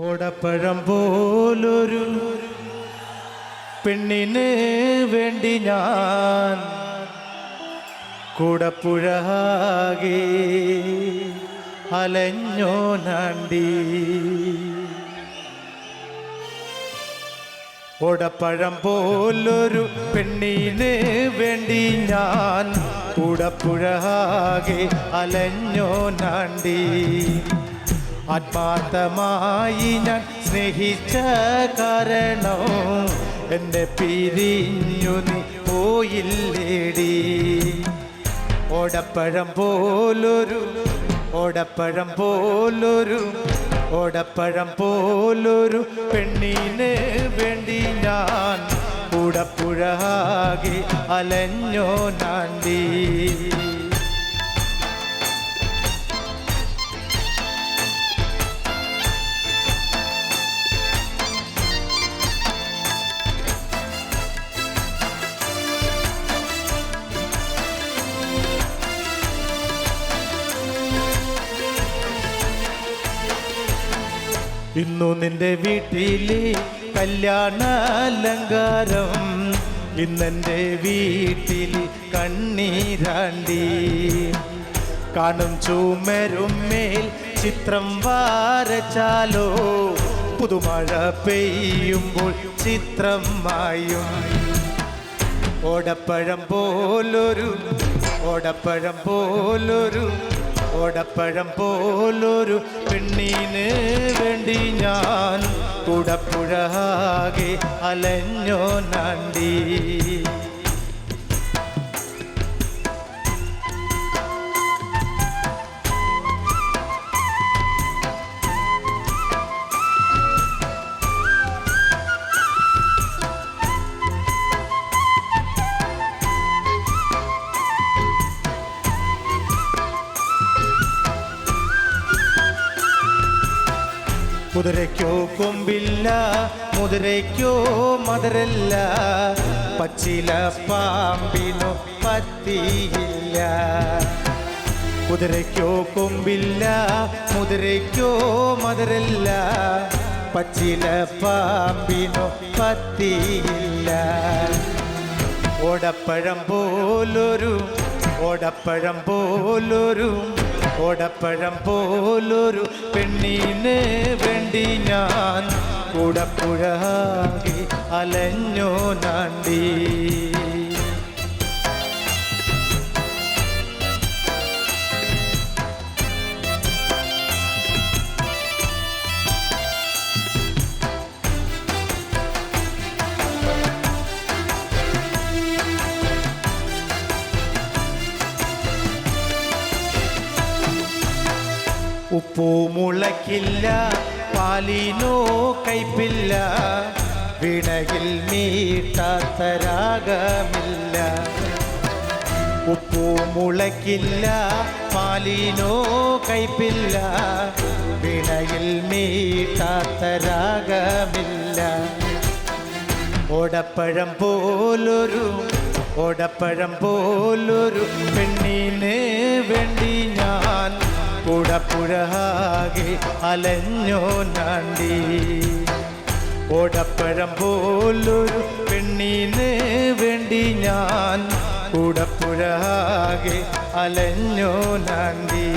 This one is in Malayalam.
ഓടപ്പഴം പോലൊരു പെണ്ണിന് വേണ്ടി ഞാൻ കൂടപ്പുഴാകെ അലഞ്ഞോ നാണ്ടി. ഓടപ്പഴം പോലൊരു പെണ്ണിന് വേണ്ടി ഞാൻ കൂടപ്പുഴാകെ അലഞ്ഞോ നാണ്ടി. ആത്മാർത്ഥമായി ഞാൻ സ്നേഹിച്ച കാരണം എന്നെ പിരിഞ്ഞു നീ പോയില്ലേടി. ഓടപ്പഴം പോലൊരു പെണ്ണിന് വേണ്ടി ഞാൻ കൂടപ്പുഴാകെ അലഞ്ഞോ നാണ്ടി. ഇന്നു നിന്റെ വീട്ടിലെ കല്യാണാലങ്കാരം, ഇന്നെൻ്റെ വീട്ടിൽ കണ്ണീരാണ്ടി. കാണും ചുമരുമേൽ ചിത്രം വരച്ചാലോ, പുതുമഴ പെയ്യുമ്പോൾ ചിത്രം മായും. ഓടപ്പഴം പോലൊരു പെണ്ണിന് വേണ്ടി ഞാൻ കൂടപ്പുഴാകെ അലഞ്ഞോ നാണ്ടി. കുതിരയ്ക്കോ കൊമ്പില്ല, മുതിരയ്ക്കോ മധുരല്ല, പച്ചില പാമ്പിനോ പത്തിയില്ല. കുതിരയ്ക്കോ കൊമ്പില്ല, മുതിരയ്ക്കോ മധുരല്ല, പച്ചില പാമ്പിനോ പത്തിയില്ല. ഓടപ്പഴം പോലൊരു പെണ്ണിന് വേണ്ടി ഞാൻ കൂടപ്പുഴാകെ അലഞ്ഞോ നാണ്ടി. ഉപ്പു മുളയ്ക്കില്ല, പാലിനോ കയ്പില്ല, വീണയിൽ മീട്ടാത്ത രാഗമില്ല. ഉപ്പു മുളയ്ക്കില്ല, പാലിനോ കയ്പില്ല, വീണയിൽ മീട്ടാത്ത രാഗമില്ല. ഓടപ്പഴം പോലൊരു പെണ്ണിന് വേണ്ടി ഞാൻ കൂടപ്പുഴാകെ അലഞ്ഞോ നാണ്ടി. ഓടപ്പഴം പോലൊരു പെണ്ണിന് വേണ്ടി ഞാൻ കൂടപ്പുഴാകെ അലഞ്ഞോ നാണ്ടി.